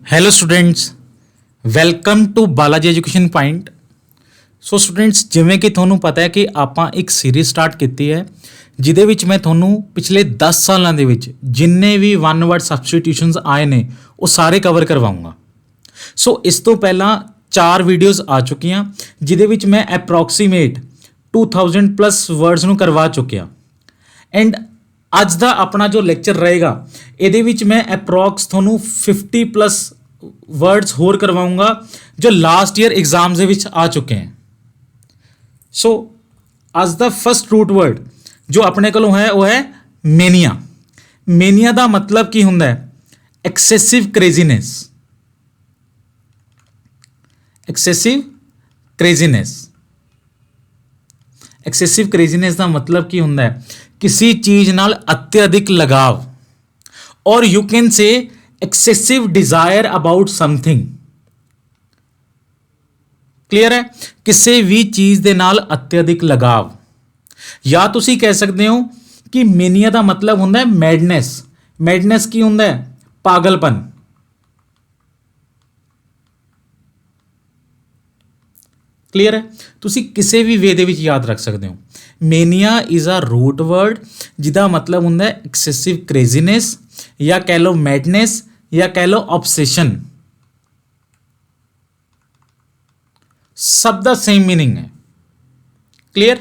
Hello students, welcome to Balaji education point. So students, ਜਿਵੇਂ ਕਿ ਤੁਹਾਨੂੰ ਪਤਾ ਹੈ ਕਿ ਆਪਾਂ ਇੱਕ ਸੀਰੀਜ਼ ਸਟਾਰਟ ਕੀਤੀ ਹੈ ਜਿਹਦੇ ਵਿੱਚ ਮੈਂ ਤੁਹਾਨੂੰ ਪਿਛਲੇ 10 ਸਾਲਾਂ ਦੇ ਵਿੱਚ ਜਿੰਨੇ ਵੀ ਵਨ ਵਰਡ ਸਬਸਟੀਟਿਊਸ਼ਨਸ ਆਏ ਨੇ ਉਹ ਸਾਰੇ ਕਵਰ ਕਰਵਾਉਂਗਾ। ਸੋ ਇਸ ਤੋਂ ਪਹਿਲਾਂ 4 ਵੀਡੀਓਜ਼ ਆ ਚੁੱਕੀਆਂ ਜਿਹਦੇ ਵਿੱਚ ਮੈਂ ਅਪਰੋਕਸੀਮੇਟ 2000 ਪਲੱਸ ਵਰਡਸ ਨੂੰ ਕਰਵਾ ਚੁੱਕਿਆ ਐਂਡ ਅੱਜ ਦਾ ਆਪਣਾ ਜੋ ਲੈਕਚਰ ਰਹੇਗਾ ਇਹਦੇ ਵਿੱਚ ਮੈਂ ਅਪਰੋਕਸ ਤੁਹਾਨੂੰ 50 ਪਲੱਸ ਵਰਡਸ ਹੋਰ ਕਰਵਾਉਂਗਾ ਜੋ ਲਾਸਟ ਈਅਰ ਐਗਜ਼ਾਮਸ ਦੇ ਵਿੱਚ ਆ ਚੁੱਕੇ ਹਨ। ਸੋ ਅੱਜ ਦਾ ਫਸਟ ਰੂਟ ਵਰਡ ਜੋ ਆਪਣੇ ਕੋਲੋਂ ਹੈ ਉਹ ਹੈ ਮੇਨੀਆ। ਮੇਨੀਆ ਦਾ ਮਤਲਬ ਕੀ ਹੁੰਦਾ ਹੈ? ਐਕਸੈਸਿਵ ਕ੍ਰੇਜ਼ੀਨੈਸ। ਐਕਸੈਸਿਵ ਕ੍ਰੇਜ਼ੀਨੈਸ। ਐਕਸੈਸਿਵ ਕ੍ਰੇਜ਼ੀਨੈਸ ਦਾ ਮਤਲਬ ਕੀ ਹੁੰਦਾ ਹੈ? किसी चीज नाल अत्यधिक लगाव, और you can say excessive desire about something. Clear है? किसी भी चीज दे नाल अत्यधिक लगाव, या तुसी कह सकते हो कि मेनिया का मतलब होंदा है मैडनेस। मैडनेस की होंदा है? पागलपन। क्लियर है? तुसी किसी भी वे दे विच याद रख सकते हो। Mania is a root word ਜਿਹਦਾ ਮਤਲਬ ਹੁੰਦਾ ਹੈ ਐਕਸੈਸਿਵ ਕ੍ਰੇਜ਼ੀਨੈਸ, ਜਾਂ ਕਹਿ ਲਓ ਮੈਡਨੈਸ, ਜਾਂ ਕਹਿ ਲਓ ਆਬਸੈਸ਼ਨ। ਸਭ ਦਾ ਸੇਮ ਮੀਨਿੰਗ ਹੈ। ਕਲੀਅਰ?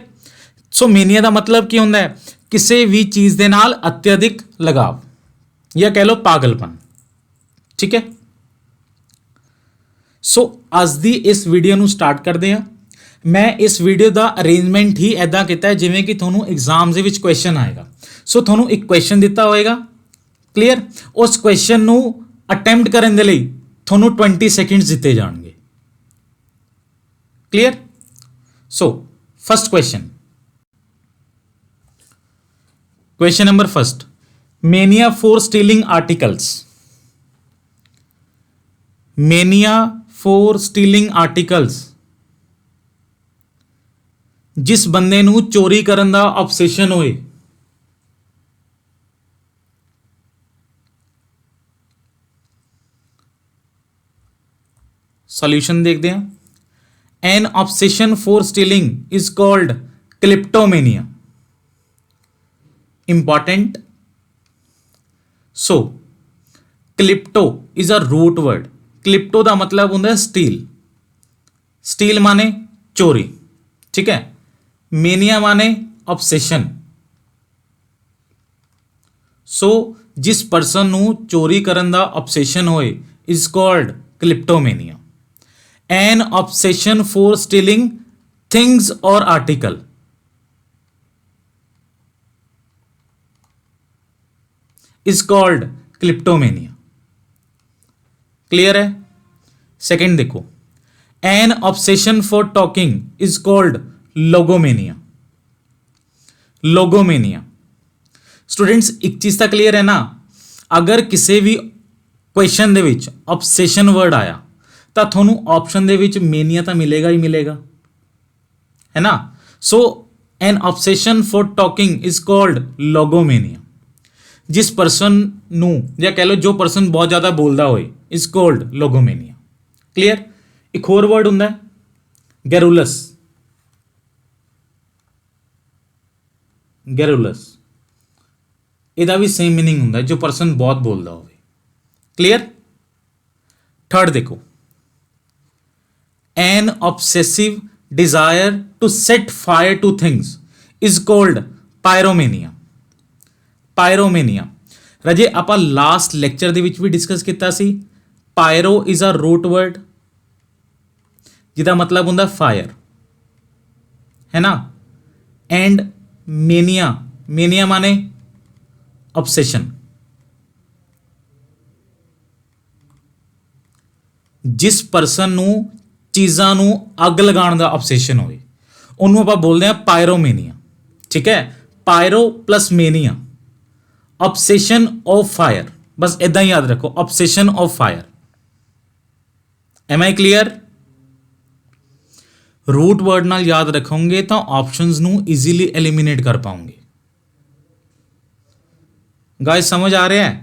ਸੋ ਮੇਨੀਆ ਦਾ ਮਤਲਬ ਕੀ ਹੁੰਦਾ ਹੈ? ਕਿਸੇ ਵੀ ਚੀਜ਼ ਦੇ ਨਾਲ ਅਤਿਅਧਿਕ ਲਗਾਵ, ਜਾਂ ਕਹਿ ਲਓ ਪਾਗਲਪਨ। ਠੀਕ ਹੈ? ਸੋ ਅੱਜ ਦੀ ਇਸ ਵੀਡੀਓ ਨੂੰ ਸਟਾਰਟ ਕਰਦੇ ਹਾਂ। मैं इस वीडियो का अरेंजमेंट ही ऐदा किया जिमें कि थोनों एग्जाम के क्वेश्चन आएगा। सो थोनों एक क्वेश्चन दिता होएगा। क्लीयर? उस क्वेश्चन नू अटैम्प्ट करने के लिए थोनों 20 सेकंड्स दिते जाएंगे। Clear? So first question, question number first, mania for stealing articles. Mania for stealing articles, जिस बंदे नू चोरी करन दा ऑब्सेशन होए। सॉल्यूशन देखते हैं। An obsession for stealing is called kleptomania. Important. So klepto is a root word. Klepto का मतलब होंगे स्टील। स्टील माने चोरी। ठीक है? मेनिया माने ऑब्सेशन। सो जिस परसन नू चोरी करन दा ऑब्सेशन होए is called kleptomania. An obsession for stealing things और article is called kleptomania. Clear है? सेकंड देखो, an obsession for talking is called logomania. Logomania. Students, एक चीज तो क्लियर है ना, अगर किसी भी क्वेश्चन दे विच ऑब्सेशन वर्ड आया तो थोनू ऑप्शन दे विच मेनिया तो मिलेगा ही मिलेगा, है ना। So an obsession for talking is called logomania. जिस परसन नू, या कह लो जो परसन बहुत ज़्यादा बोलता होए इज कॉल्ड लोगोमेनिया। क्लियर? एक होर वर्ड होंदा है गैरुलस। गैरुलस, ਇਹਦਾ भी सेम मीनिंग ਹੁੰਦਾ है जो परसन बहुत बोलता होवे। क्लियर? थर्ड देखो, an obsessive desire to set fire to things is called pyromania. Pyromania राजे ਆਪਾਂ लास्ट ਲੈਕਚਰ ਦੇ ਵਿੱਚ भी डिस्कस ਕੀਤਾ ਸੀ। Pyro is a root word ਜਿਹਦਾ मतलब ਹੁੰਦਾ फायर, है ना। एंड मेनिया, मेनिया माने ऑब्सेशन। जिस परसन नू चीज़ां नू अग लगाने का ऑब्सेशन होए उन्होंने आप बोलते हैं पायरोमेनिया। ठीक है? Pyro plus mania, obsession of fire. बस इदा ही याद रखो, obsession of fire. Am I clear? Root word नाल याद रखोगे तो ऑप्शंस नू इजीली एलिमिनेट कर पाओगे। गाइस समझ आ रहा है?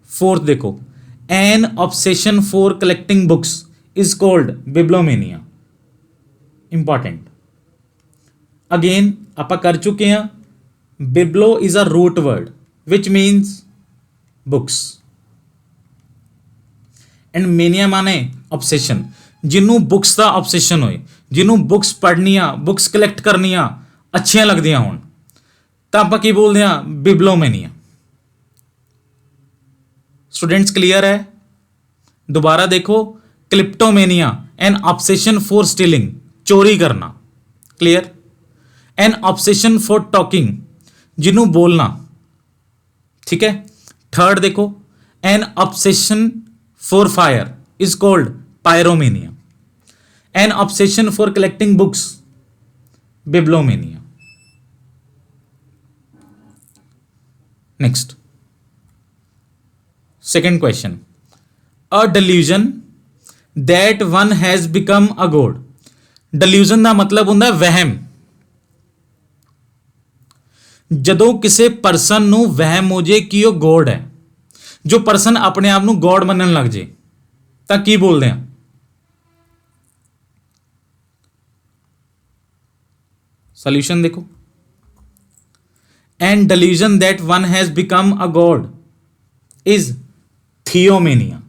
फोर्थ देखो, an obsession for collecting books is called bibliomania. Important, again आप कर चुके हैं। Biblio is a root word which means books and mania माने ऑब्सेशन, जिन्हों बुक्स का ऑब्सेशन होए, जिन्हों बुक्स पढ़निया, बुक्स कलैक्ट करनिया अच्छियां लगदियां होण, तो आप की बोलते हैं बिब्लोमेनिया। स्टूडेंट्स क्लियर है? दोबारा देखो, kleptomania an obsession for stealing, चोरी करना। Clear? An obsession for talking, जिन्हों बोलना। ठीक है। थर्ड देखो, an obsession for fire is called pyromania. An obsession for collecting books, bibliomania. Next, second question, a delusion that one has become a god. Delusion का मतलब होंदा वहम। जदों किसी परसन नूं वहम हो जे कि वह गॉड है, जो परसन अपने आप नूं गॉड मनन लग जे, तां की बोलते हैं? सॉल्यूशन देखो, and delusion that one has become a god is theomania.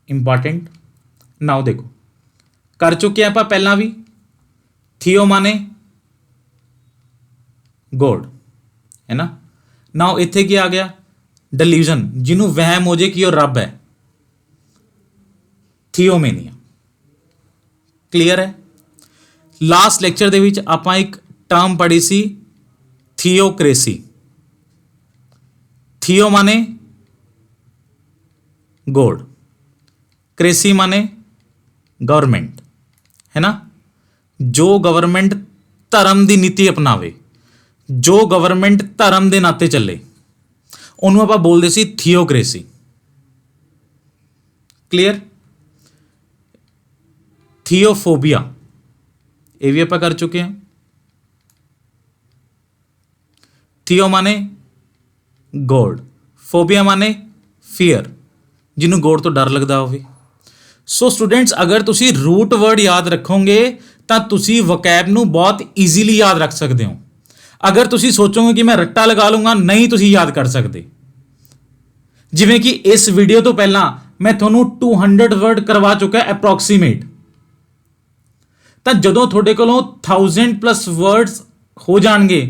Important, now देखो, कर चुके आप पहला भी। थियो माने गॉड, है ना। नाउ इत्थे की आ गया? डिल्यूजन, जिन्हों वहम हो जे कि वह रब है, थियोमेनिया। क्लियर है? लास्ट लेक्चर दे विच आपां एक टर्म पढ़ी सी, थियोक्रेसी। थियो माने गॉड, क्रेसी माने गवर्नमेंट, है ना। जो गवर्नमेंट धर्म की नीति अपनावे, जो गवर्नमेंट धर्म के नाते चले, उन्होंने आप बोलते सी थियोक्रेसी। क्लियर? थियोफोबिया, ये भी आप कर चुके हैं। थियो माने गॉड, फोबिया माने फियर, जिन्होंने गॉड तो डर लगता हो। सो स्टूडेंट्स, अगर तुसी रूट वर्ड याद रखोगे तो तुसी वकैब नूं बहुत ईजीली याद रख सकते हो। अगर तुसी सोचोगे कि मैं रट्टा लगा लूंगा, नहीं तुसी याद कर सकते। जिवें कि इस वीडियो तो पहला मैं थोनों 200 वर्ड करवा चुका अप्रॉक्सीमेट, तो जदों थोड़े कोलों 1000+ वर्ड्स हो जाएंगे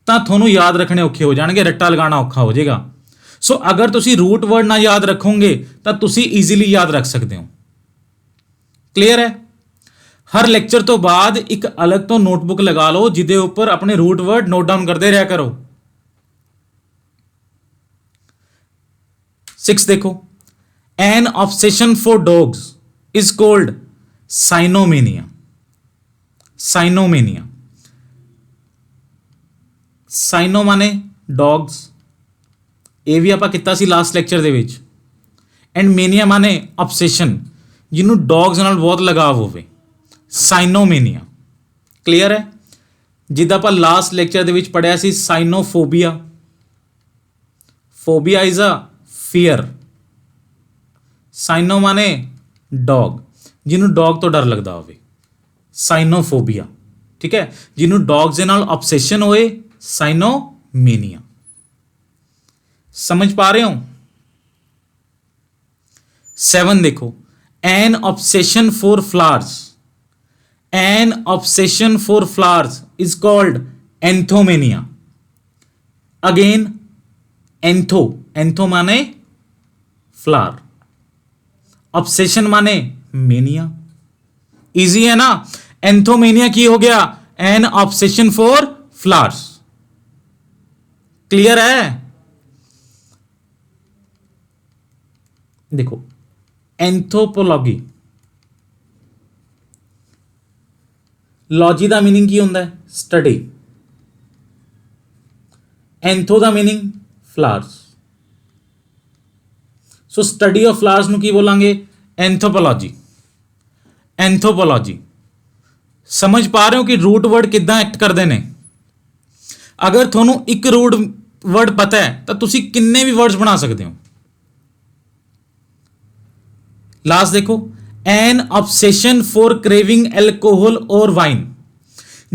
तो थोनों याद रखने औखे हो जाएंगे, रट्टा लगाना औखा हो जाएगा। सो अगर तुसी रूट वर्ड ना याद रखोगे तो तुसी ईजीली याद रख सकते हो। क्लियर है? हर लेक्चर तो बाद एक अलग तो नोटबुक लगा लो जिदे ऊपर अपने रूट वर्ड नोट डाउन करते रहा करो। 6 देखो, an obsession for dogs is called cynomania. Cynomania, cyno माने डॉग्स, ये भी आप किया सी लास्ट लेक्चर दे विच। एंड मेनिया माने ऑब्सेशन, जिन्हों डॉग्स नाल बहुत लगाव होवे, साइनोमेनिया। क्लियर है? जिद्दां आपां लास्ट लेक्चर दे विच पढ़िया सी cynophobia. Phobia is a fear, cyno माने डॉग, जिन्हों डॉग तो डर लगता होवे, साइनोफोबिया। ठीक है, जिन्हों डॉग्स दे नाल ऑब्सेशन होए, साइनोमेनिया। समझ पा रहे हो? 7 देखो, an obsession for flowers, an obsession for flowers is called anthomania. Again antho, antho माने फ्लावर, ऑब्सेशन माने मेनिया। इजी है ना? एंथोमेनिया की हो गया? An obsession for flowers. Clear है? देखो, एंथोपोलॉजी, लॉजी का मीनिंग की होंदा है? स्टडी। एंथो का meaning flowers. So study of flowers नूं की बोलांगे? एंथोपोलॉजी। एंथोपोलॉजी। समझ पा रहे हो कि रूट वर्ड किद्दां एक्ट करते हैं? अगर थोनों एक रूट वर्ड पता है तो तुसी किन्ने भी वर्ड्स बना सकते हो। लास्ट देखो, an obsession for craving alcohol और वाइन,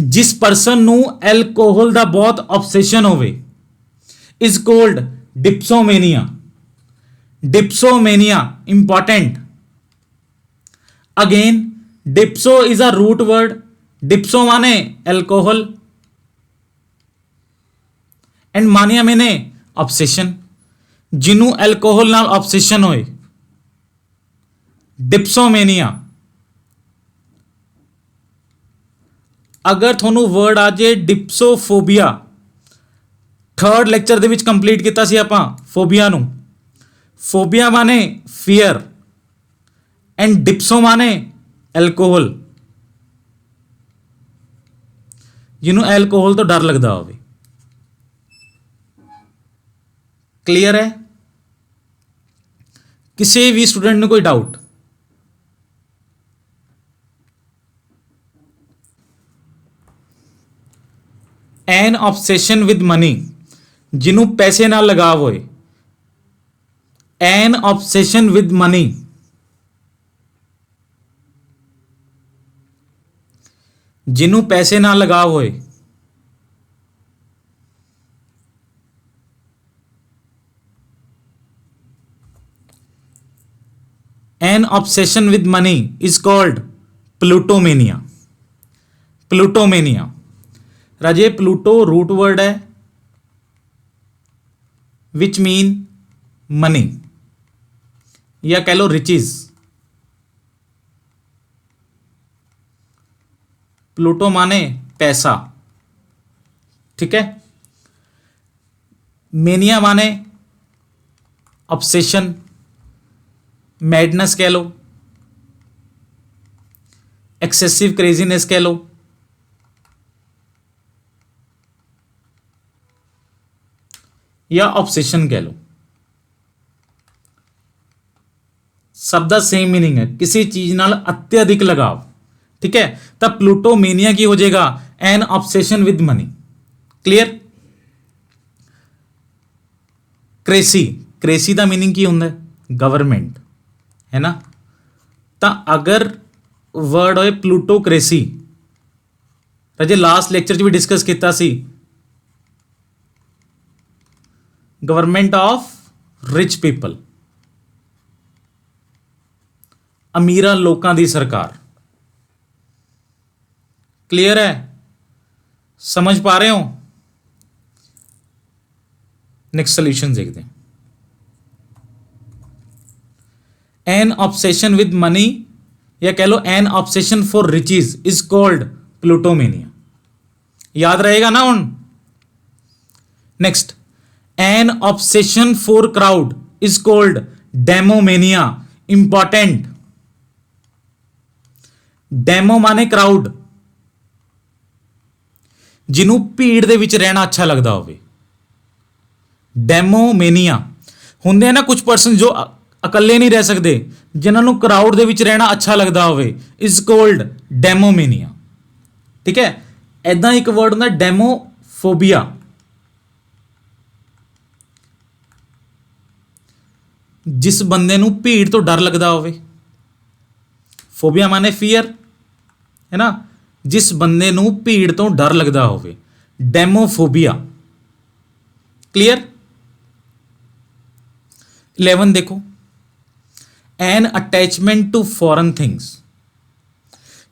जिस पर्सन ਨੂੰ ਐਲਕੋਹਲ ਦਾ ਬਹੁਤ ਆਬਸੈਸ਼ਨ ਹੋਵੇ is called dipsomania. Dipsomania important. Again dipso is a root word, dipso माने एल्कोहल एंड मानिया मैंने ऑब्सेशन, जिन्हों एल्कोहल नाल ऑब्सेशन होए डिप्सोमेनिया। अगर थोनू वर्ड आ जाए डिप्सोफोबिया, थर्ड लैक्चर दे विच कंप्लीट किया सी आपां फोबिया नू। फोबिया माने फियर एंड डिप्सो माने एल्कोहल, जिन्हों एल्कोहल तो डर लगता हो। क्लियर है? किसी भी स्टूडेंट ने कोई doubt? N obsession with money, जिन्हों पैसे नाल लगाव होए। एन ऑब्सेशन विद मनी, जिन्हों पैसे ना लगाव होए। An obsession with money is called plutomania. Plutomania राजे, प्लूटो रूट वर्ड है विच मीन मनी या कह लो रिचीज। प्लूटो माने पैसा, ठीक है। मेनिया माने ऑब्सेशन, मैडनेस कह लो, एक्सेसिव क्रेजीनेस कह लो, या ऑब्सेशन कह लो। सब दा सेम मीनिंग है, किसी चीज नाल अत्यधिक लगाव, ठीक है। तब प्लूटोमेनिया की हो जाएगा N obsession with money. Clear? Cracy, cracy का मीनिंग की होंगे? गवर्नमेंट, है ना। तो अगर वर्ड होए प्लूटोक्रेसी, राजे लास्ट लेक्चर च भी डिस्कस किया सी, गवर्नमेंट ऑफ रिच पीपल, अमीरा लोगों की सरकार। क्लियर है? समझ पा रहे हो? नेक्स्ट सॉल्यूशन देखते हैं। एन ऑब्सेशन विद मनी या कह लो an obsession for riches is called plutomania. याद रहेगा ना हुन? Next, an obsession for crowd is called demomania. Important. Demo माने क्राउड, जिन्हों भीड़ दे विच रहना अच्छा लगता हो। डेमोमेनिया होंगे है ना कुछ पर्सन जो अकले नहीं रह सकते, जिन्होंने क्राउड दे विच रहना अच्छा लगता हो, इज कॉल्ड डेमोमेनिया। ठीक है। ऐदा एक वर्ड होंगे डेमोफोबिया, जिस बंदे नूं भीड़ तो डर लगता हो। फोबिया माने फियर, है ना। जिस बंदे नूं भीड़ तो डर लगता हो, डेमोफोबिया। क्लियर? 11 देखो, an attachment to foreign things,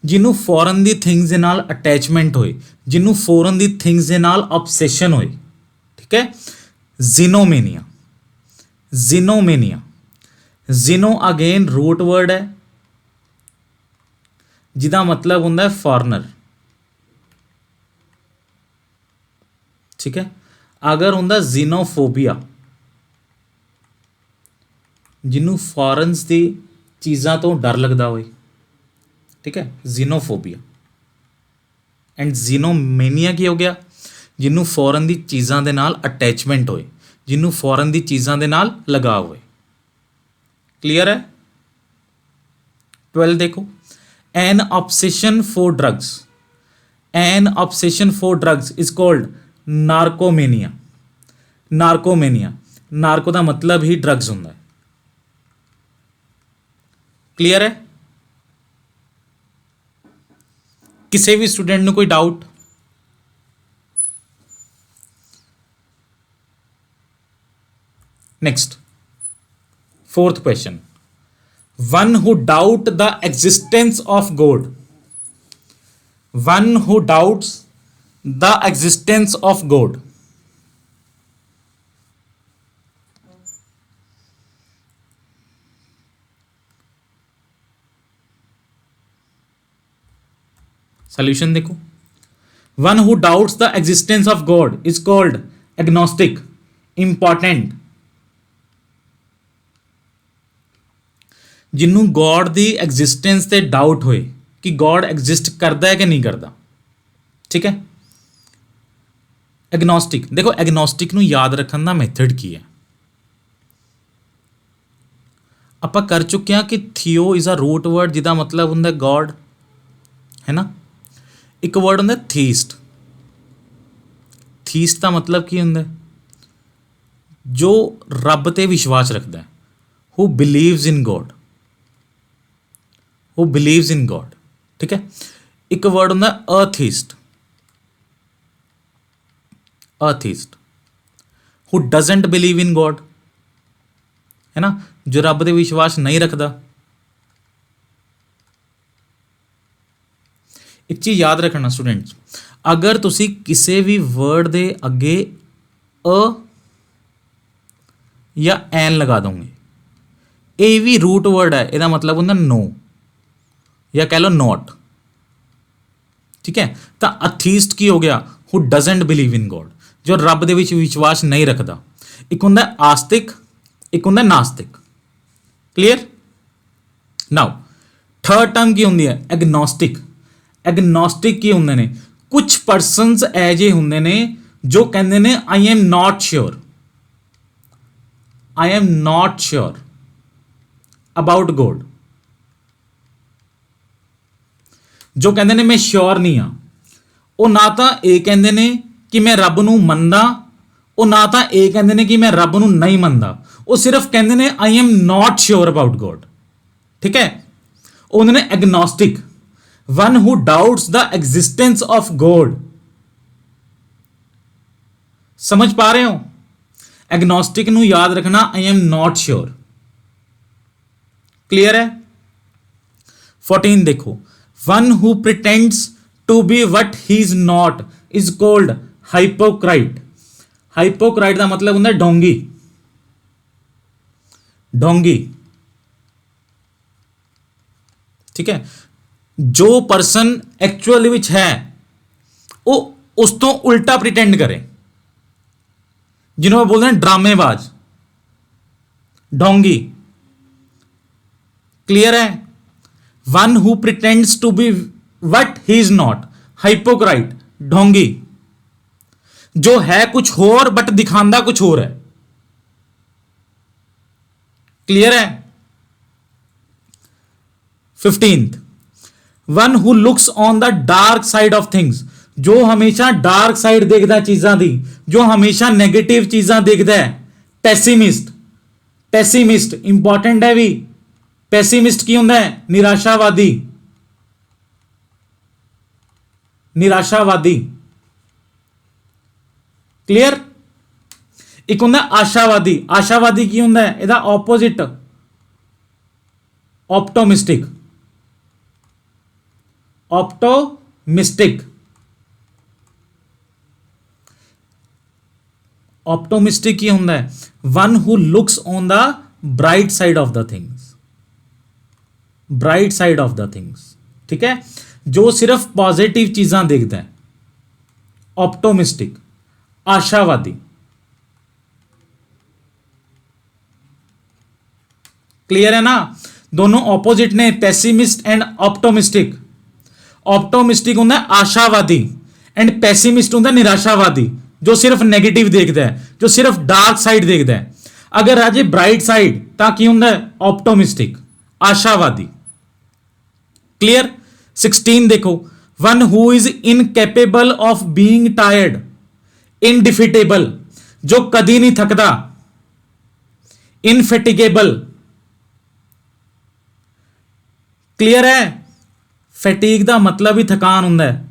जिन्हों फॉरन दी थिंग्स दे नाल अटैचमेंट होए, जिन्हों फॉरन दी थिंग्स दे नाल ऑब्सेशन होए। ठीक है। जिनोमेनिया, जिनोमेनिया, जिनो अगेन रूट वर्ड है जिदा मतलब होंगे फॉरनर। ठीक है। अगर होंगे जिनोफोबिया, जिन्हों फॉरनस की चीज़ों तो डर लगता हो। ठीक है। जिनोफोबिया। एंड जिनोमेनिया की हो गया? जिन्हों फॉरन की चीज़ों के नाल अटैचमेंट होए, जिन्हों फॉरन की चीज़ों के नाल लगाव होए। क्लियर है? 12 देखो, an obsession for drugs, an obsession for drugs is called narcomania. Narcomania, narco का मतलब ही ड्रग्स होंगे। क्लियर है? किसी भी स्टूडेंट ਨੂੰ ਕੋਈ doubt? Next, fourth question, one who doubt the existence of God, one who doubts the existence of God, solution देखो, one who doubts the existence of God is called agnostic, important. जिन्हों God की existence से doubt होए कि God exist करता है कि नहीं करता, ठीक है। एग्नोस्टिक, देखो एग्नोस्टिक नूं याद रखने का मैथड की है, आपां कर चुके हैं कि थियो इज़ अ रूट वर्ड जिहदा मतलब हुंदा गॉड, है ना। एक वर्ड हुंदा थीस्ट, थीस्ट का मतलब की हुंदा जो रब ते विश्वास रखता है, who believes in God, who believes in God, ठीक है। एक वर्ड होंदा atheist, atheist who doesn't believe in God, है ना, जो रब दे विश्वास नहीं रखता। एक चीज़ याद रखना स्टूडेंट्स, अगर तुसी किसी भी वर्ड दे अगे अ या एन लगा दोगे, ये भी रूट वर्ड है, इसका मतलब होंदा नो या कह लो नॉट, ठीक है। तो अथीस्ट की हो गया, who doesn't believe in God, जो रब दे विच विश्वास नहीं रखता। एक होंदा आस्तिक, एक होंदा नास्तिक, क्लियर। नाउ थर्ड टर्म की होंदी है एग्नोस्टिक। एग्नोस्टिक की होंदे ने, कुछ परसनस ऐजे होंदे ने जो कहंदे ने I am not sure, I am not sure about God, जो कहते ने मैं श्योर नहीं हाँ, वो ना तो ये कहते ने कि मैं रब नूं मनदा, वो ना तो ये कहते ने कि मैं रब नूं नहीं मनदा, वो सिर्फ कहते ने I am not sure about God, ठीक है। उन्होंने agnostic, one who doubts the existence of God, समझ पा रहे हो? एग्नोस्टिक नूं याद रखना I am not sure, clear है। 14 देखो, one who pretends to be what he is not is called hypocrite. Hypocrite का मतलब होंगे ढोंगी, ढोंगी, ठीक है। जो परसन एक्चुअली विच है वो उस तो उल्टा प्रिटेंड करे, जिन्होंने बोलते हैं ड्रामेबाज, ढोंगी, क्लियर है। One who pretends to be what he is not, hypocrite, ढोंगी, जो है कुछ और बट दिखांदा कुछ और है, क्लियर है। 15th, one who looks on the dark side of things, जो हमेशा डार्क साइड देखता है चीज़ों की, जो हमेशा नेगेटिव चीज़ां देखता है, पैसिमिस्ट। पैसिमिस्ट इंपॉर्टेंट है भी, पैसिमिस्ट की होंदा है निराशावादी, निराशावादी, क्लियर। एक होंदा आशावादी, आशावादी की होंदा है इहदा ऑपोजिट ऑप्टोमिस्टिक, ऑप्टोमिस्टिक, ऑप्टोमिस्टिक की होंदा है one who looks on the bright side of the things, bright side of the things, ठीक है, जो सिर्फ पॉजिटिव चीज़ां देखता है, ऑप्टोमिस्टिक, आशावादी, क्लियर है ना। दोनों ऑपोजिट ने, पेसिमिस्ट एंड ऑप्टोमिस्टिक। ऑप्टोमिस्टिक होंदा आशावादी एंड पेसिमिस्ट होंदा निराशावादी, जो सिर्फ नेगेटिव देखता है, जो सिर्फ डार्क साइड देखता है। अगर आ जाए ब्राइट साइड तो की होंदा ऑप्टोमिस्टिक, आशावादी, क्लियर। 16 देखो, one who is incapable of being tired, indefatigable, जो कदी नहीं थकदा, इनफेटिगेबल, क्लीयर है? फैटीग का मतलब ही थकान हुंदा है,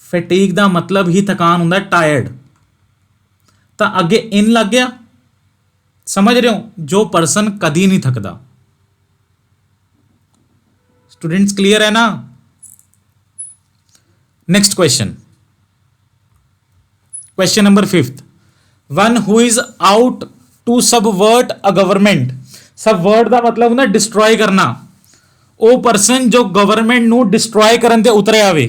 फैटीग का मतलब ही थकान हुंदा है, टायर्ड। तो अगे इन लग गया, समझ रहे हो? जो पर्सन कदी नहीं थकदा। स्टूडेंट्स क्लियर है ना? Next question, question number 5th, one who is out to subvert a government. Subvert का मतलब होंदा डिस्ट्रॉय करना। वो परसन जो गवर्नमेंट नू डिस्ट्रॉय करन ते उतरे आवे।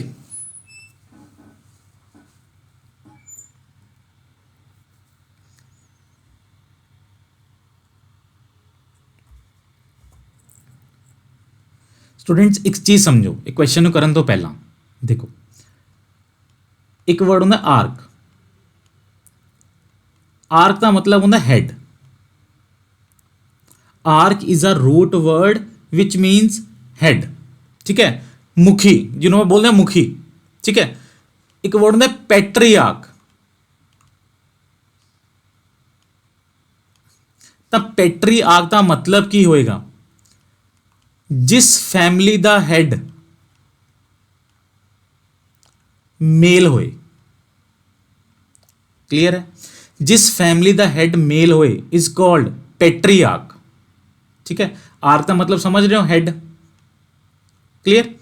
स्टूडेंट्स एक चीज समझो, एक क्वेश्चन नू करन तो पहला देखो, एक वर्ड होंदा आर्क। आर्क का मतलब होंदा head. Arch is a root word which means head, ठीक है, मुखी, जिन्होंने बोलते हैं मुखी, ठीक है। एक वर्ड होंदा पैट्रियार्क। तो पैट्रियार्क का मतलब की होएगा? जिस फैमिली दा हेड मेल होए। क्लियर है? जिस फैमिली दा हेड मेल होए इज कॉल्ड पैट्रियार्क, ठीक है। आर्क का मतलब समझ रहे हो? हेड। क्लियर?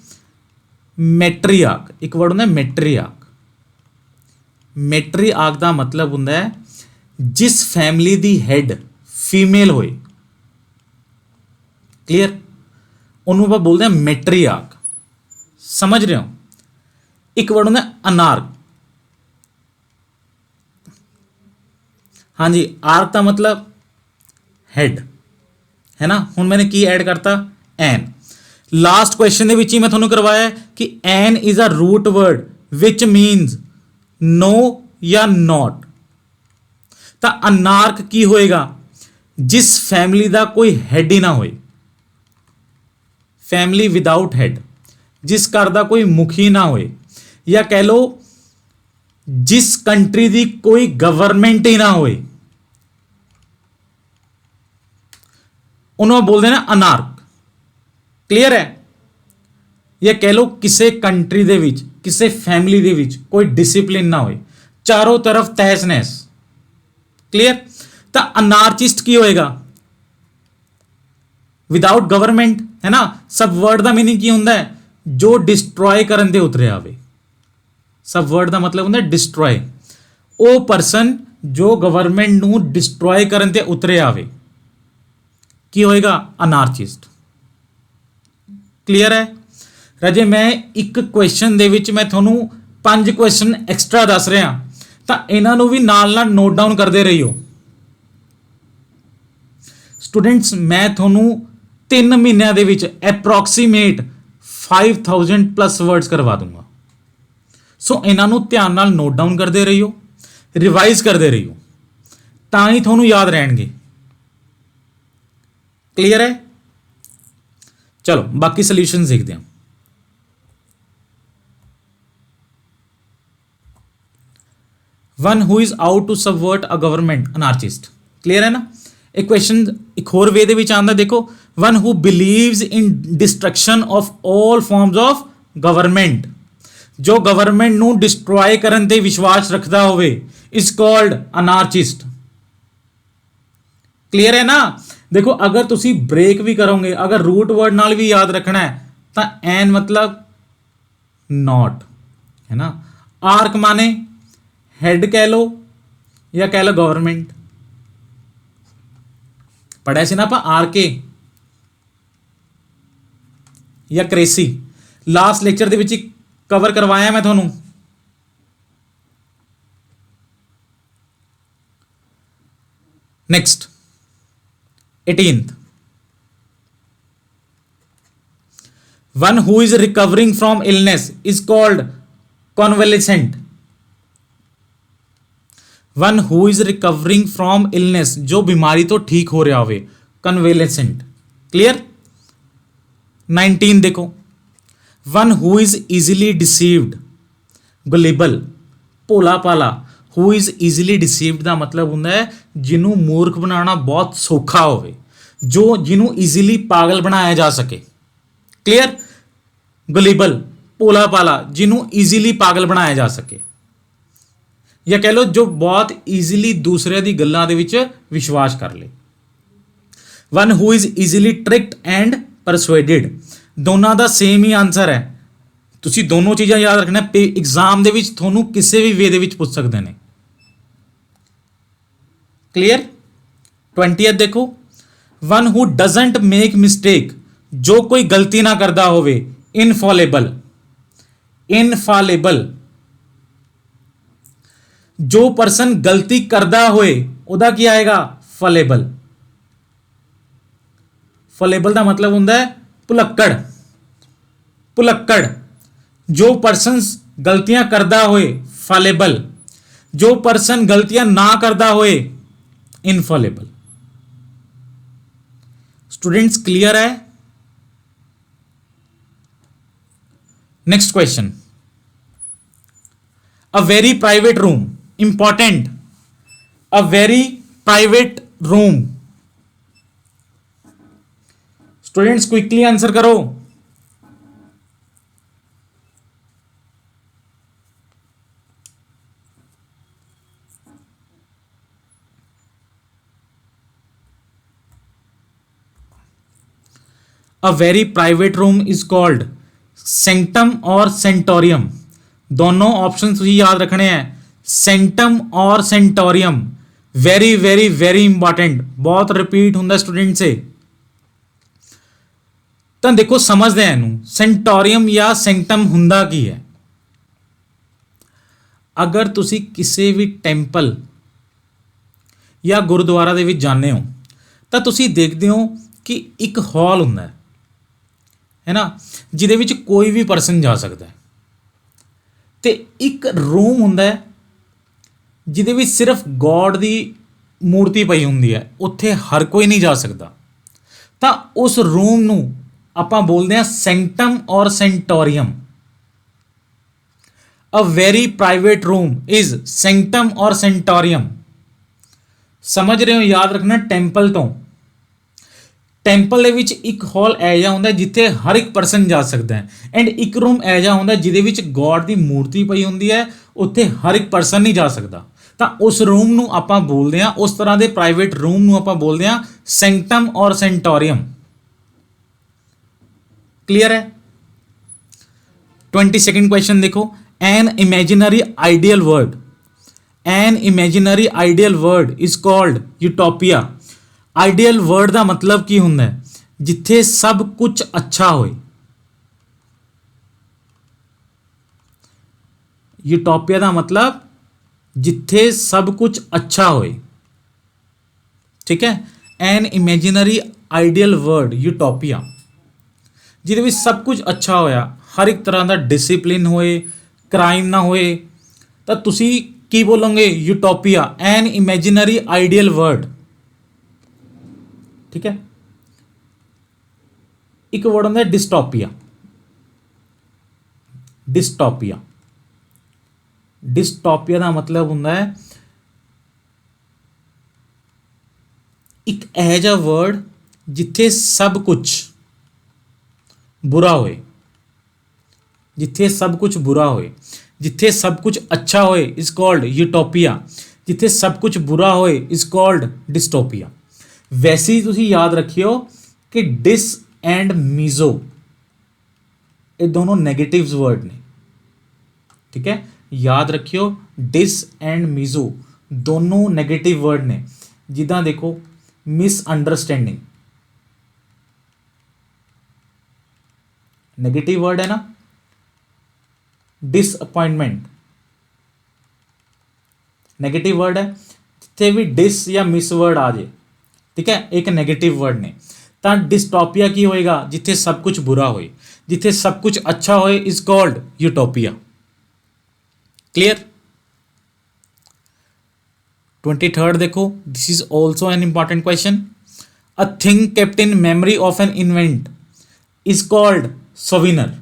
मैट्रियार्क, एक वर्ड होंदा मैट्रियार्क। मैट्रियार्क का मतलब होंदा है जिस फैमिली दी हेड फीमेल होए। क्लियर? उन्होंने आप बोलते हैं मैट्रियार्क। समझ रहे हो? एक वर्ड होंदा अनार्क। हाँ जी, आर्क का मतलब हेड है ना। हुण मैंने की ऐड करता? एन। लास्ट क्वेश्चन के ही मैं थोड़ा करवाया कि an is a root word which means no या नॉट। तो अनार्क की होएगा? जिस फैमिली का कोई हेड ही ना होए, फैमिली विदाउट हेड, जिस घर का कोई मुखी ना होए, या कह लो जिस कंट्री की कोई गवर्नमेंट ही ना होए, उन्होंने बोलते ना अनार्क। क्लियर है? या कह लो किसी कंट्री दे विच, किसी फैमिली दे विच कोई डिसिप्लिन ना होए, चारों तरफ तहस नहस। क्लियर? तो अनार्चिस्ट की होएगा? विदाउट गवर्नमेंट, है ना। सब वर्ड का मीनिंग की होंदा है? जो डिस्ट्रॉय करन दे उतरे आवे। सब वर्ड का मतलब होंदा डिस्ट्रॉय। वो परसन जो गवर्नमेंट नू डिस्ट्रॉय करन ते उतरे आवे की होएगा? अनार्चिस्ट। क्लियर है? राजे मैं एक क्वेश्चन दे विच मैं थोनू 5 क्वेश्चन एक्स्ट्रा दस रहा, तो इन्हों भी नाल नाल नोट डाउन करते रहियो। स्टूडेंट्स मैं थोनू 3 महीनों दे विच एप्रोक्सीमेट 5000 प्लस वर्ड्स करवा दूंगा। सो इन्हों ध्यान नाल नोट डाउन करते रहियो, रिवाइज करते रहियो, तां ही थोनू याद रहणगे। क्लियर है? चलो बाकी सोल्यूशन देखते हैं। One who is out to subvert a government, anarchist. Clear है ना? एक क्वेश्चन एक होर वे दे विच आंदा, देखो, one who believes in destruction of all forms of government, जो गवर्नमेंट नू डिस्ट्रॉय करन ते विश्वास रखता होवे इज कॉल्ड अनार्चिस्ट। क्लियर है ना? देखो अगर तुसी ब्रेक भी करोगे, अगर रूट वर्ड नाल भी याद रखना है तो एन मतलब नॉट, है ना। आर्क माने हेड कह लो या कह लो गवर्नमेंट। पढ़ा सी ना आप आरके या क्रेसी, लास्ट लेक्चर दे विच कवर करवाया मैं थोनू। Next 18th, one who is recovering from illness is called convalescent. One who is recovering from illness, जो बीमारी तो ठीक हो रहा हो, कन्वेलेसेंट। क्लियर? 19 देखो, one who is easily deceived, gullible, भोला पाला। हु इज इजिली डिसीव्ड का मतलब होंदा है जिन्हों मूर्ख बनाना बहुत सौखा हो, जो जिन्हों इजिली पागल बनाया जा सके। क्लियर। गुलेबल, भोला भाला, जिन्हों ईजीली पागल बनाया जा सके, या कह लो जो बहुत ईजीली दूसरे दी गल्लां दे विच विश्वास कर ले। One who is easily tricked and persuaded, दोनों का सेम ही आंसर है। तुसी दोनों चीज़ां याद रखना, एग्जाम दे विच तुहानूं किसी भी वे दे विच पूछ सकते हैं। क्लियर। 20th देखो, one who doesn't make mistake, जो कोई गलती ना करता होवे, इनफॉलेबल, इनफॉलेबल, जो परसन गलती करता होए उहदा की आएगा, फलेबल। फलेबल का मतलब हुंदा है भुलक्कड़, भुलक्कड़। जो परसन गलतियां करता होए फलेबल, जो परसन गलतियां ना करता होए इनफॉलेबल। स्टूडेंट्स क्लियर है। Next question, a very private room, important, a very private room. Students quickly answer करो। A very private room is called sanctum और सेंटोरियम। दोनों ऑप्शन तुझे याद रखने हैं, सेंटम और सेंटोरियम। वेरी वेरी वेरी इंपॉर्टेंट, बहुत रिपीट होंगे स्टूडेंट से। तो देखो समझते हैं इनू, सेंटोरियम या सेंटम हुंदा की है। अगर तुसी किसी भी टैंपल या गुरुद्वारा दे विच जाने हो तो तुसी देखते हो कि एक हॉल हुंदा है ना, जिहदे विच कोई भी परसन जा सकता है, ते एक रूम हुंदा है जिहदे विच सिर्फ गॉड दी मूर्ति पई हुंदी है, उत्थे हर कोई नहीं जा सकता। तो उस रूम नूं आपां बोलते हैं सेंटम और sanctorum. A very private room is sanctum और सेंटोरियम। समझ रहे हो, याद रखना। टैंपल तो टैंपल दे विच एक हॉल ऐजा हुंदा जिथे हर एक परसन जा सकता है, एंड एक रूम ऐजा हुंदा जिहदे विच गॉड दी मूर्ति पई हुंदी है, उत्थे हर एक परसन नहीं जा सकता। तो उस रूम नूं आपां बोलदे हां, उस तरह के प्राइवेट रूम नूं आपां बोलदे हां सेंटम और सेंटोरियम। क्लियर है। 22nd क्वेश्चन देखो, N imaginary ideal word, N imaginary ideal word is called utopia. Ideal word का मतलब की हुंदा है, जिथे सब कुछ अच्छा होए। यूटोपिया का मतलब जिथे सब कुछ अच्छा होए, ठीक है। An imaginary ideal world utopia, जिहदे विच सब कुछ अच्छा होया, हर एक तरह का डिसिप्लिन होए, क्राइम ना होए, तो तुसी की बोलोगे, utopia, N imaginary ideal word. ठीक है। एक वर्ड होंदा है डिस्टोपिया। डिस्टोपिया, डिस्टोपिया का मतलब होंदा है एक ऐ जा वर्ड जिथे सब कुछ बुरा होए, जिथे सब कुछ बुरा होए, जिथे सब कुछ अच्छा होए इज कॉल्ड यूटोपिया, जिथे सब कुछ बुरा होए इज कॉल्ड डिस्टोपिया। वैसे ही तुसी याद रखियो कि डिस एंड मीजो ये दोनों नेगेटिव्स वर्ड ने, ठीक है। याद रखियो डिस एंड मीजो दोनों नेगेटिव वर्ड ने। जिदा देखो मिसअंडरस्टैंडिंग नेगेटिव वर्ड है ना, डिसअपॉइंटमेंट नेगेटिव वर्ड है, जिथे भी डिस या मिस वर्ड आ जाए, ठीक है, एक नेगेटिव वर्ड ने। तो डिस्टोपिया की होएगा जिथे सब कुछ बुरा होए, जिथे सब कुछ अच्छा होए is called utopia. Clear. 23rd देखो, this is also an important question. A thing kept in memory of an event is called souvenir.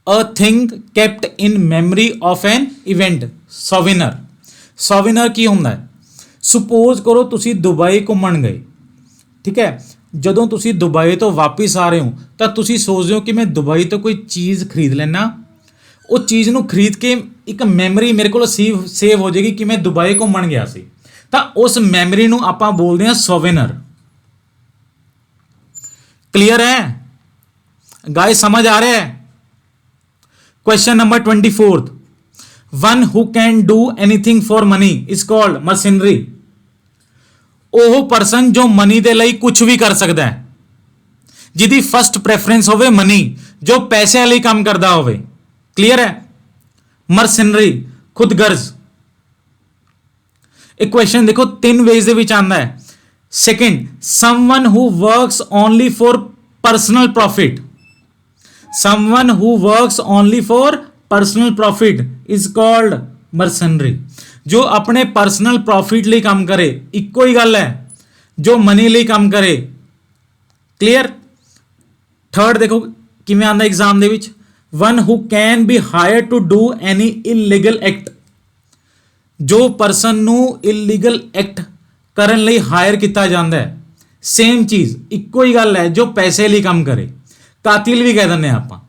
A thing kept in memory of an event, souvenir. Souvenir की होंदा है, suppose करो तुसी Dubai घूमन गए, ठीक है, ਜਦੋਂ ਤੁਸੀਂ ਦੁਬਈ ਤੋਂ ਵਾਪਸ ਆ ਰਹੇ ਹੋ ਤਾਂ ਤੁਸੀਂ ਸੋਚਦੇ ਹੋ ਕਿ ਮੈਂ ਦੁਬਈ ਤੋਂ ਕੋਈ ਚੀਜ਼ ਖਰੀਦ ਲੈਣਾ, ਉਹ ਚੀਜ਼ ਨੂੰ ਖਰੀਦ ਕੇ ਇੱਕ ਮੈਮਰੀ ਮੇਰੇ ਕੋਲ ਸੇਵ ਹੋ ਜਾਏਗੀ ਕਿ ਮੈਂ ਦੁਬਈ ਘੁੰਮਣ ਗਿਆ ਸੀ, ਤਾਂ ਉਸ ਮੈਮਰੀ ਨੂੰ ਆਪਾਂ ਬੋਲਦੇ ਹਾਂ ਸੋਵੇਨਰ। क्लियर है गाइस, समझ आ रहा है? Question number 24, one who can do anything for money is called mercenary. ਉਹ ਪਰਸਨ ਜੋ ਮਨੀ ਦੇ ਲਈ ਕੁਝ ਵੀ ਕਰ ਸਕਦਾ ਹੈ, ਜਿਹਦੀ ਫਸਟ ਪ੍ਰੈਫਰੈਂਸ ਹੋਵੇ ਮਨੀ, ਜੋ ਪੈਸੇ ਲਈ ਕੰਮ ਕਰਦਾ ਹੋਵੇ। ਕਲੀਅਰ ਹੈ? ਮਰਸਨਰੀ, ਖੁਦਗਰਜ਼। ਇਹ ਕੁਐਸਚਨ ਦੇਖੋ 3 ਵੇਜ਼ ਦੇ ਵਿੱਚ ਆਉਂਦਾ ਹੈ। Second, someone who works only for personal profit. Someone who works only for personal profit is called mercenary. जो अपने पर्सनल प्रॉफिट ਲਈ ਕੰਮ ਕਰੇ, ਇੱਕੋ ਹੀ ਗੱਲ ਹੈ, ਜੋ ਮਨੀ ਲਈ ਕੰਮ ਕਰੇ। ਕਲੀਅਰ? ਥਰਡ ਦੇਖੋ ਕਿਵੇਂ ਆਉਂਦਾ ਐਗਜ਼ਾਮ ਦੇ ਵਿੱਚ, one who can be hired to do any illegal act. ਜੋ ਪਰਸਨ ਨੂੰ ਇਲੀਗਲ ਐਕਟ ਕਰਨ ਲਈ ਹਾਇਰ ਕੀਤਾ ਜਾਂਦਾ ਹੈ। ਸੇਮ ਚੀਜ਼, ਇੱਕੋ ਹੀ ਗੱਲ ਹੈ, ਜੋ ਪੈਸੇ ਲਈ ਕੰਮ ਕਰੇ। ਕਾਤਿਲ ਵੀ ਕਹਿ ਦਿੰਦੇ ਆ ਆਪਾਂ।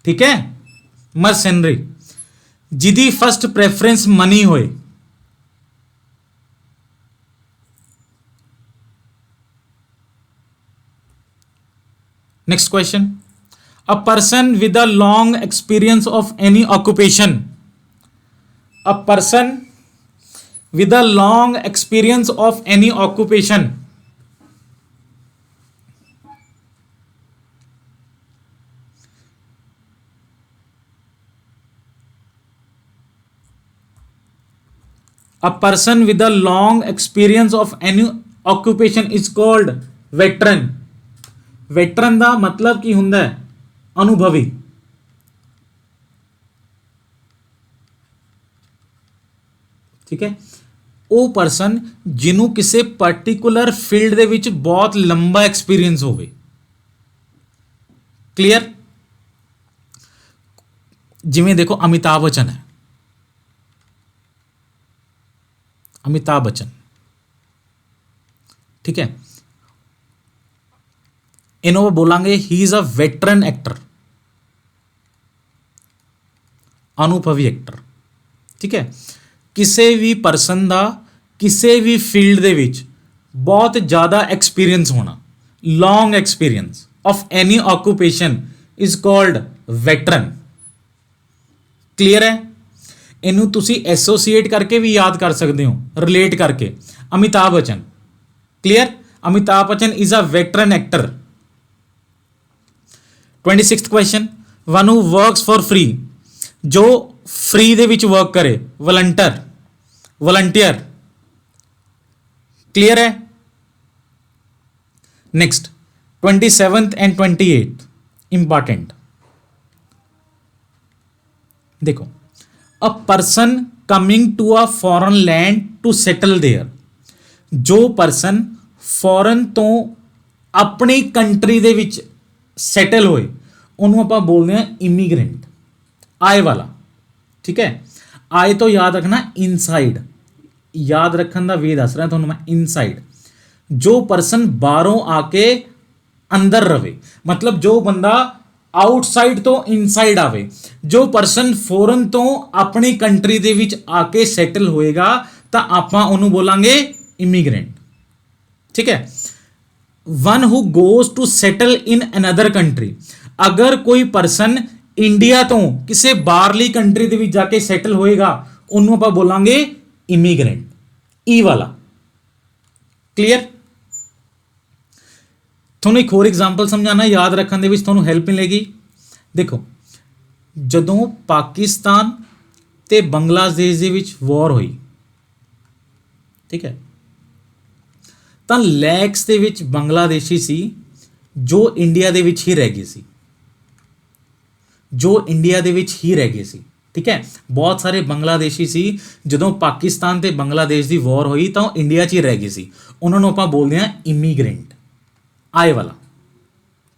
ਠੀਕ ਹੈ? ਮਰਸਨਰੀ, ਜਿਹਦੀ ਫਸਟ ਪ੍ਰੈਫਰੈਂਸ ਮਨੀ ਹੋਏ। Next question, a person with a long experience of any occupation. A person with a long experience of any occupation. A person with a long experience of any occupation is called veteran. Veteran ਦਾ ਮਤਲਬ ਕੀ ਹੁੰਦਾ ਹੈ? ਅਨੁਭਵੀ। ਠੀਕ ਹੈ? ਉਹ person ਜਿਹਨੂੰ ਕਿਸੇ ਪਾਰਟਿਕੂਲਰ ਫੀਲਡ ਦੇ ਵਿੱਚ ਬਹੁਤ ਲੰਬਾ ਐਕਸਪੀਰੀਅੰਸ ਹੋਵੇ। ਕਲੀਅਰ? ਜਿਵੇਂ ਦੇਖੋ ਅਮਿਤਾਭ ਬੱਚਨ ਹੈ, ਅਮਿਤਾਭ ਬੱਚਨ। ਠੀਕ ਹੈ? ਇਹਨੂੰ ਬੋਲਾਂਗੇ he is a veteran actor, ਅਨੁਭਵੀ ਐਕਟਰ। ਠੀਕ ਹੈ? ਕਿਸੇ ਵੀ ਪਰਸਨ ਦਾ ਕਿਸੇ ਵੀ ਫੀਲਡ ਦੇ ਵਿੱਚ ਬਹੁਤ ਜ਼ਿਆਦਾ ਐਕਸਪੀਰੀਅੰਸ ਹੋਣਾ, long experience of any occupation is called veteran. Clear ਹੈ? ਇਹਨੂੰ ਤੁਸੀਂ ਐਸੋਸੀਏਟ ਕਰਕੇ ਵੀ ਯਾਦ ਕਰ ਸਕਦੇ ਹੋ, ਰਿਲੇਟ ਕਰਕੇ। Amitabh Bachchan. Clear? Amitabh Bachchan is a veteran actor. 26th question, one who works for free, जो फ्री ਦੇ ਵਿੱਚ वर्क करे, वॉलंटियर। क्लियर है? Next 27th and 28th important. देखो, a person coming to a foreign land to settle there. जो person foreign तो अपनी country ਦੇ ਵਿੱਚ ਸੈਟਲ ਹੋਏ, ਉਹਨੂੰ ਆਪਾਂ ਬੋਲਦੇ ਹਾਂ ਇਮੀਗ੍ਰੈਂਟ, ਆਏ ਵਾਲਾ। ਠੀਕ ਹੈ? ਆਏ ਤੋਂ ਯਾਦ ਰੱਖਣਾ ਇਨਸਾਈਡ, ਯਾਦ ਰੱਖਣ ਦਾ ਵੇ ਦੱਸ ਰਿਹਾ ਤੁਹਾਨੂੰ ਮੈਂ। ਇਨਸਾਈਡ, ਜੋ ਪਰਸਨ ਬਾਹਰੋਂ ਆ ਕੇ ਅੰਦਰ ਰਵੇ, ਮਤਲਬ ਜੋ ਬੰਦਾ ਆਊਟਸਾਈਡ ਤੋਂ ਇਨਸਾਈਡ ਆਵੇ। ਜੋ ਪਰਸਨ ਫੋਰਨ ਤੋਂ ਆਪਣੀ ਕੰਟਰੀ ਦੇ ਵਿੱਚ ਆ ਕੇ ਸੈਟਲ ਹੋਏਗਾ ਤਾਂ ਆਪਾਂ ਉਹਨੂੰ ਬੋਲਾਂਗੇ ਇਮੀਗ੍ਰੈਂਟ। ਠੀਕ ਹੈ? One who goes to settle in another country. अगर कोई परसन इंडिया तो किसी बाहरली कंट्री दे विच जाके सैटल होएगा, उन्होंने आप बोलांगे इमीग्रेंट, ई वाला। क्लियर? थोड़ा एक होर एग्जाम्पल समझाना, याद रखने दे विच थोनू हेल्प मिलेगी। देखो, जदों पाकिस्तान ते बांग्लादेश दे विच वॉर हुई, ठीक है, ਤਾਂ ਲੈਕਸ ਦੇ ਵਿੱਚ ਬੰਗਲਾਦੇਸ਼ੀ ਸੀ ਜੋ ਇੰਡੀਆ ਦੇ ਵਿੱਚ ਹੀ ਰਹਿ ਗਏ ਸੀ, ਜੋ ਇੰਡੀਆ ਦੇ ਵਿੱਚ ਹੀ ਰਹਿ ਗਏ ਸੀ। ਠੀਕ ਹੈ? ਬਹੁਤ ਸਾਰੇ ਬੰਗਲਾਦੇਸ਼ੀ ਸੀ, ਜਦੋਂ ਪਾਕਿਸਤਾਨ ਤੇ ਬੰਗਲਾਦੇਸ਼ ਦੀ ਵਾਰ ਹੋਈ ਤਾਂ ਉਹ ਇੰਡੀਆ 'ਚ ਹੀ ਰਹਿ ਗਏ ਸੀ। ਉਹਨਾਂ ਨੂੰ ਆਪਾਂ ਬੋਲਦੇ ਹਾਂ ਇਮੀਗ੍ਰੈਂਟ, ਆਏ ਵਾਲਾ।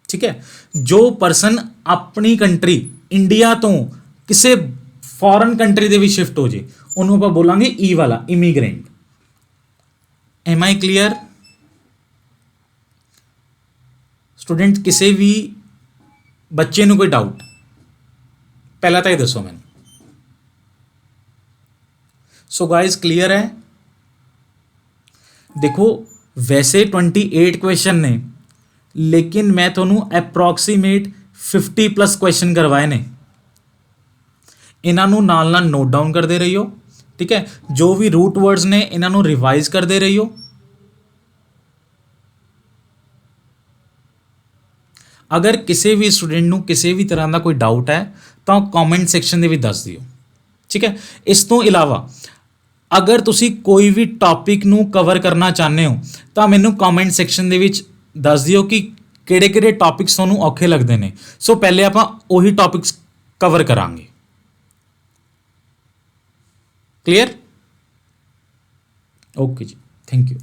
ਠੀਕ ਹੈ? ਜੋ ਪਰਸਨ ਆਪਣੀ ਕੰਟਰੀ ਇੰਡੀਆ ਤੋਂ ਕਿਸੇ ਫੋਰਨ ਕੰਟਰੀ ਦੇ ਵਿੱਚ ਸ਼ਿਫਟ ਹੋ ਜੇ, ਉਹਨੂੰ ਆਪਾਂ ਬੋਲਾਂਗੇ ਈ ਵਾਲਾ, ਇਮੀਗ੍ਰੈਂਟ। एम आई क्लीयर स्टूडेंट? किसी भी बच्चे ਨੂੰ ਕੋਈ ਡਾਊਟ ਪਹਿਲਾਂ ਤਾਂ ਇਹ ਦੱਸੋ ਮੈਨੂੰ। सो गाइस क्लियर है? देखो वैसे 28 क्वेश्चन ने, लेकिन मैं थोनू अप्रॉक्सीमेट 50 प्लस क्वेश्चन करवाए ने। इन्हों नाल नाल नोट डाउन करते रहियो, ठीक है? जो भी रूट वर्ड्स ने इन्हों रिवाइज करते रहियो। अगर किसी भी स्टूडेंट ਨੂੰ ਕਿਸੇ ਵੀ ਤਰ੍ਹਾਂ ਦਾ ਕੋਈ ਡਾਊਟ ਹੈ ਤਾਂ ਕਮੈਂਟ ਸੈਕਸ਼ਨ ਦੇ ਵਿੱਚ ਦੱਸ ਦਿਓ, ਠੀਕ ਹੈ? ਇਸ ਤੋਂ ਇਲਾਵਾ ਅਗਰ ਤੁਸੀਂ ਕੋਈ ਵੀ ਟੌਪਿਕ ਨੂੰ ਕਵਰ ਕਰਨਾ ਚਾਹੁੰਦੇ ਹੋ ਤਾਂ ਮੈਨੂੰ ਕਮੈਂਟ ਸੈਕਸ਼ਨ ਦੇ ਵਿੱਚ ਦੱਸ ਦਿਓ ਕਿ ਕਿਹੜੇ ਕਿਹੜੇ ਟੌਪਿਕਸ ਤੁਹਾਨੂੰ ਔਖੇ ਲੱਗਦੇ ਨੇ। ਸੋ ਪਹਿਲੇ ਆਪਾਂ ਉਹੀ ਟੌਪਿਕਸ ਕਵਰ ਕਰਾਂਗੇ। क्लियर? ओके जी, थैंक यू।